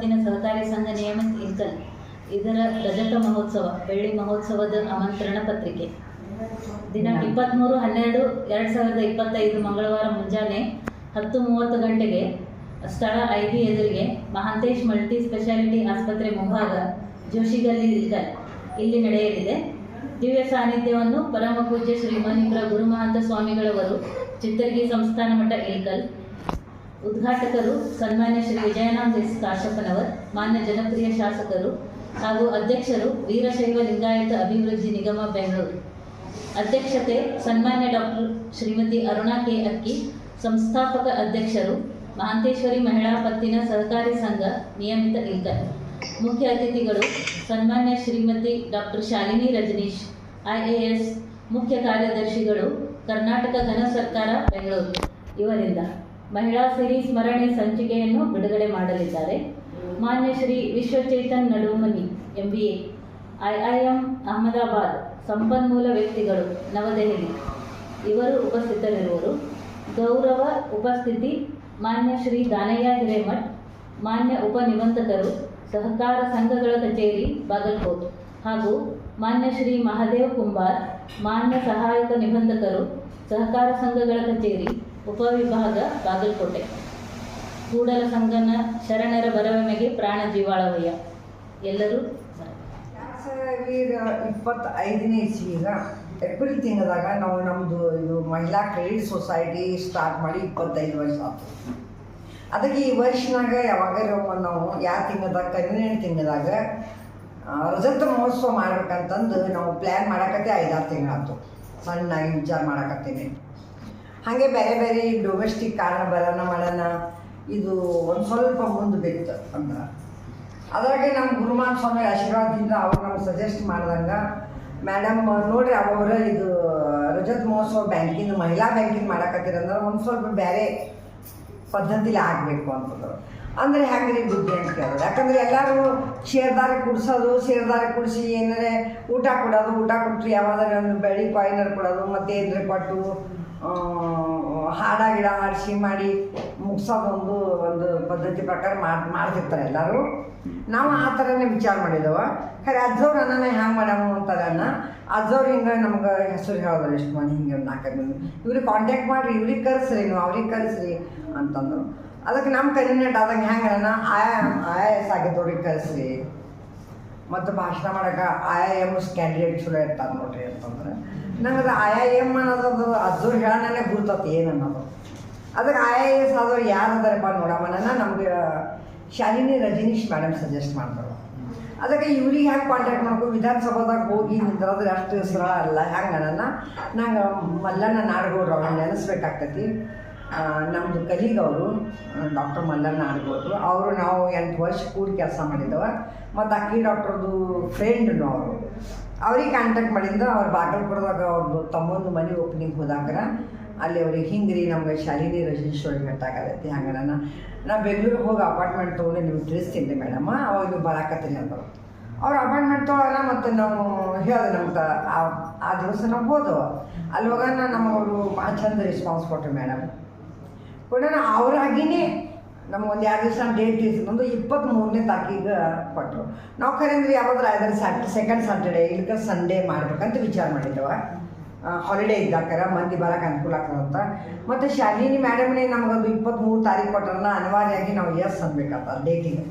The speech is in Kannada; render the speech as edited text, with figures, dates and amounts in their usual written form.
ಪತ್ತಿನ ಸಹಕಾರಿ ಸಂಘ ನಿಯಮಿತ ಇಲ್ಕಲ್ ಇದರ ರಜತ ಮಹೋತ್ಸವ ಬೆಳ್ಳಿ ಮಹೋತ್ಸವದ ಆಮಂತ್ರಣ ಪತ್ರಿಕೆ ದಿನಾಂಕ 23/12/2025 ಮಂಗಳವಾರ ಮುಂಜಾನೆ 10:30 ಗಂಟೆಗೆ ಸ್ಥಳ ಐಬಿ ಎದುರಿಗೆ ಮಹಾಂತೇಶ್ ಮಲ್ಟಿ ಸ್ಪೆಷಾಲಿಟಿ ಆಸ್ಪತ್ರೆ ಮುಂಭಾಗ ಜೋಶಿಗಲ್ಲಿ ಇಲ್ಕಲ್ ಇಲ್ಲಿ ನಡೆಯಲಿದೆ. ದಿವ್ಯ ಸಾನ್ನಿಧ್ಯವನ್ನು ಪರಮ ಪೂಜ್ಯ ಶ್ರೀ ಮಣಿಪುರ ಗುರುಮಹಂತ ಸ್ವಾಮಿಗಳವರು ಚಿತ್ತರ್ಗಿ ಸಂಸ್ಥಾನ ಮಠ ಇಲ್ಕಲ್. ಉದ್ಘಾಟಕರು ಸನ್ಮಾನ್ಯ ಶ್ರೀ ವಿಜಯಾನಂದ ಎಸ್ ಕಾಶಪ್ಪನವರ್, ಮಾನ್ಯ ಜನಪ್ರಿಯ ಶಾಸಕರು ಹಾಗೂ ಅಧ್ಯಕ್ಷರು ವೀರಶೈವ ಲಿಂಗಾಯತ ಅಭಿವೃದ್ಧಿ ನಿಗಮ ಬೆಂಗಳೂರು. ಅಧ್ಯಕ್ಷತೆ ಸನ್ಮಾನ್ಯ ಡಾಕ್ಟರ್ ಶ್ರೀಮತಿ ಅರುಣಾ ಕೆ ಅಕ್ಕಿ, ಸಂಸ್ಥಾಪಕ ಅಧ್ಯಕ್ಷರು ಮಹಾಂತೇಶ್ವರಿ ಮಹಿಳಾ ಪತ್ತಿನ ಸಹಕಾರಿ ಸಂಘ ನಿಯಮಿತ ಇಲ್ಕಲ್. ಮುಖ್ಯ ಅತಿಥಿಗಳು ಸನ್ಮಾನ್ಯ ಶ್ರೀಮತಿ ಡಾಕ್ಟರ್ ಶಾಲಿನಿ ರಜನೀಶ್, IAS, ಮುಖ್ಯ ಕಾರ್ಯದರ್ಶಿಗಳು ಕರ್ನಾಟಕ ಘನ ಸರ್ಕಾರ ಬೆಂಗಳೂರು. ಇವರಿಂದ ಮಹಿಳಾ ಸಿರಿ ಸ್ಮರಣೆ ಸಂಚಿಕೆಯನ್ನು ಬಿಡುಗಡೆ ಮಾಡಲಿದ್ದಾರೆ. ಮಾನ್ಯ ಶ್ರೀ ವಿಶ್ವಚೇತನ್ ನಡುಮನಿ MBA, IIM ಅಹಮದಾಬಾದ್, ಸಂಪನ್ಮೂಲ ವ್ಯಕ್ತಿಗಳು ನವದೆಹಲಿ ಇವರು ಉಪಸ್ಥಿತರಿರುವರು. ಗೌರವ ಉಪಸ್ಥಿತಿ ಮಾನ್ಯ ಶ್ರೀ ದಾನಯ್ಯ ಹಿರೇಮಠ್, ಮಾನ್ಯ ಉಪನಿಬಂಧಕರು ಸಹಕಾರ ಸಂಘಗಳ ಕಚೇರಿ ಬಾಗಲಕೋಟ್ ಹಾಗೂ ಮಾನ್ಯ ಶ್ರೀ ಮಹಾದೇವ್ ಕುಂಬಾರ್, ಮಾನ್ಯ ಸಹಾಯಕ ನಿಬಂಧಕರು ಸಹಕಾರ ಸಂಘಗಳ ಕಚೇರಿ ಉಪವಿಭಾಗ ಬಾಗಲಕೋಟೆ. ಕೂಡಲ ಸಂಗನ ಶರಣರ ಬರವಣಿಗೆ ಪ್ರಾಣ ಜೀವಾಳವಯ್ಯ. ಎಲ್ಲರೂ 2025ನೇ ಇಸ್ವಿಗ ಏಪ್ರಿಲ್ ತಿಂಗಳದಾಗ ನಾವು ನಮ್ಮದು ಇದು ಮಹಿಳಾ ಕ್ರೆಡಿಟ್ ಸೊಸೈಟಿ ಸ್ಟಾರ್ಟ್ ಮಾಡಿ 25 ವರ್ಷ ಆಯ್ತು. ಅದಕ್ಕೆ ಈ ವರ್ಷನಾಗ ಯಾವಾಗಾರ ನಾವು ಯಾವ ತಿಂಗಳದಾಗ ಕನ್ವೀನೆಂಟ್ ತಿಂಗಳದಾಗ ರಜತ ಮಹೋತ್ಸವ ಮಾಡ್ಬೇಕಂತಂದು ನಾವು ಪ್ಲ್ಯಾನ್ ಮಾಡಕತ್ತೆ 5-6 ತಿಂಗಳಾಯ್ತು. ಸಣ್ಣಾಗಿ ವಿಚಾರ ಮಾಡಕತ್ತೀನಿ. ಹಾಗೆ ಬೇರೆ ಬೇರೆ ಡೊಮೆಸ್ಟಿಕ್ ಕಾರಣ ಬರೋಣ ಮಾಡೋಣ, ಇದು ಒಂದು ಸ್ವಲ್ಪ ಮುಂದೆ ಬಿತ್ತು ಅಂದ್ರೆ ಅದ್ರಾಗೆ ನಮ್ಮ ಗುರುಮಾನ್ ಸ್ವಾಮಿ ಆಶೀರ್ವಾದದಿಂದ ಅವ್ರು ನಮ್ಗೆ ಸಜೆಸ್ಟ್ ಮಾಡ್ದಂಗೆ, ಮೇಡಮ್ ನೋಡ್ರಿ ಅವರ ಇದು ರಜತ ಮಹೋತ್ಸವ ಬ್ಯಾಂಕಿಂದ ಮಹಿಳಾ ಬ್ಯಾಂಕಿಂದ ಮಾಡಕತ್ತೀರಂದ್ರೆ ಒಂದು ಸ್ವಲ್ಪ ಬೇರೆ ಪದ್ಧತಿಲಿ ಆಗಬೇಕು ಅಂತಂದ್ರು. ಅಂದರೆ ಹೆಂಗ್ರಿ ಬುದ್ಧಿ ಅಂತ ಕೇಳೋದು. ಯಾಕಂದರೆ ಎಲ್ಲರೂ ಶೇರ್ದಾರಿ ಕುಡಿಸಿ ಏನಾರೆ ಊಟ ಕೊಡೋದು, ಊಟ ಕೊಟ್ಟರು ಯಾವಾಗಾದ್ರೆ ಒಂದು ಬೆಳ್ಳಿ ಕಾಯಿನರ್ ಕೊಡೋದು, ಮತ್ತು ಏನಾರ ಕೊಟ್ಟು ಹಾಡ ಗಿಡ ಹಾಡಿಸಿ ಮಾಡಿ ಮುಗಿಸೋದೊಂದು ಒಂದು ಪದ್ಧತಿ ಪ್ರಕಾರ ಮಾಡ್ತಿರ್ತಾರೆ ಎಲ್ಲರೂ. ನಾವು ಆ ಥರನೇ ವಿಚಾರ ಮಾಡಿದ್ದೇವೆ. ಖರೆ ಅಜ್ಜವ್ರು ಅನ್ನೋಣ ಹ್ಯಾಂಗೆ ಮಾಡಮು ಅಂತಾರನ್ನ ಅಜ್ಜವ್ರು ಹಿಂಗೆ ನಮ್ಗೆ ಹೆಸರು ಹೇಳಿದ್ರು, ಎಷ್ಟು ಮಂದಿ ಹಿಂಗೆ ಒಂದು 4 ಮಂದಿ ಇವ್ರಿಗೆ ಕಾಂಟ್ಯಾಕ್ಟ್ ಮಾಡಿರಿ, ಇವ್ರಿಗೆ ಕರೆಸ್ರಿ, ನೀವು ಅವ್ರಿಗೆ ಕರೆಸ್ರಿ ಅಂತಂದರು. ಅದಕ್ಕೆ ನಮ್ಮ ಕನ್ವೀನಿಯಂಟ್ ಆದಂಗೆ ಹೆಂಗೆ ಹೇಳೋಣ, IAS ಆಗಿದ್ದವ್ರಿಗೆ ಕರೆಸ್ರಿ, ಮತ್ತು ಭಾಷಣ ಮಾಡೋಕೆ IIMS ಕ್ಯಾಂಡಿಡೇಟ್ ಚಲೋ ಇರ್ತಾರೆ ನೋಡ್ರಿ ಅಂತಂದ್ರೆ ನಂಗೆ ಅದು IIM ಅನ್ನೋದು ಅಜ್ಜವ್ರು ಹೇಳೋಣನೇ ಗುರ್ತತಿ ಏನು ಅನ್ನೋದು. ಅದಕ್ಕೆ IAS ಆದವ್ರು ಯಾರು ಅದಾರಪ್ಪ ನೋಡಮ್ಮನ ನಮ್ಗೆ ಶಾಲಿನಿ ರಜನೀಶ್ ಮೇಡಮ್ ಸಜೆಸ್ಟ್ ಮಾಡ್ತಾರೆ. ಅದಕ್ಕೆ ಇವ್ರಿಗೆ ಹೆಂಗೆ ಕಾಂಟ್ಯಾಕ್ಟ್ ಮಾಡ್ಕೊ, ವಿಧಾನಸಭಾದಾಗ ಹೋಗಿ ನಿಂದ್ರದ್ರೆ ಅಷ್ಟು ಸರಳ ಅಲ್ಲ. ಹೆಂಗೆ ಅನ್ನೋಣ, ನಂಗೆ ಮಲ್ಲಣ್ಣ ನಾಡಗೌಡ್ರು ಅವ್ರನ್ನ ನೆನೆಸ್ಬೇಕಾಗ್ತೈತಿ. ನಮ್ಮದು ಕಲೀಗವರು ಡಾಕ್ಟರ್ ಮಲ್ಲಣ್ಣ ನಾಡಗೌಡ್ರು, ಅವರು ನಾವು 8 ವರ್ಷ ಕೂಡಿ ಕೆಲಸ ಮಾಡಿದ್ದೇವೆ. ಮತ್ತು ಅಕ್ಕಿ ಡಾಕ್ಟ್ರದ್ದು ಫ್ರೆಂಡ್ನು ಅವ್ರಿಗೆ ಕಾಂಟ್ಯಾಕ್ಟ್ ಮಾಡಿದ್ದು. ಅವ್ರು ಬಾಗಲಕೋಟದಾಗ ಅವ್ರದ್ದು ತಮ್ಮೊಂದು ಮನೆ ಓಪನಿಂಗ್ ಹೋದಾಗ್ರ ಅಲ್ಲಿ ಅವ್ರಿಗೆ ಹಿಂಗೆ ರೀ ನಮ್ಗೆ ಶಾಲಿನಿ ರಜನೀಶ್ವರಿಗೆ ಭೇಟಾಗತ್ತೆ. ಹಂಗೆ ನಾ ಬೆಂಗಳೂರಿಗೆ ಹೋಗಿ ಅಪಾರ್ಟ್ಮೆಂಟ್ ತೊಗೊಂಡು ನಿಮ್ಗೆ ತಿಳಿಸ್ತೀನಿ ಮೇಡಮ್, ಅವಾಗ ನೀವು ಬರಾಕತ್ತೀನಿ ಅಂದರು. ಅವ್ರು ಅಪಾಯಿಂಟ್ಮೆಂಟ್ ತೊಗೊಳ್ಳೋಣ. ಮತ್ತು ನಾವು ಹೇಳಿದೆ ನಮ್ಗೆ ಆ ದಿವಸ ನಾವು ಹೋದವು. ಅಲ್ಲಿ ಹೋಗೋಣ ನಮಗವರು ಭಾಳ ಚಂದ ರೆಸ್ಪಾನ್ಸ್ ಕೊಟ್ಟರು ಮೇಡಮ್. ಕೊಡೋಣ ಅವರಾಗಿಯೇ ನಮಗೊಂದು 2 ದಿವಸ ಡೇಟ್ ಒಂದು 23ನೇ ತಾರೀಕಿಗೆ ಕೊಟ್ಟರು. ನಾವು ಕರೆಂದ್ರೆ ಯಾವಾಗಾದ್ರೂ ಐದರ್ ಸೆಕೆಂಡ್ ಸಾಟರ್ಡೇ ಇಲ್ಲಕ ಸಂಡೇ ಮಾಡ್ಬೇಕಂತ ವಿಚಾರ ಮಾಡಿದ್ದೇವೆ. ಹಾಲಿಡೇ ಇದ್ದಾಕರ ಮಂದಿ ಬರೋಕೆ ಅನುಕೂಲ ಆಗ್ತದಂತ. ಮತ್ತು ಶಾಲಿನಿ ಮೇಡಮ್ನೇ ನಮಗೊಂದು 23 ತಾರೀಕು ಕೊಟ್ಟರನ್ನ ಅನಿವಾರ್ಯವಾಗಿ ನಾವು ಎಸ್ ಅನ್ಬೇಕಂತ ಡೇಟಿಗೆ.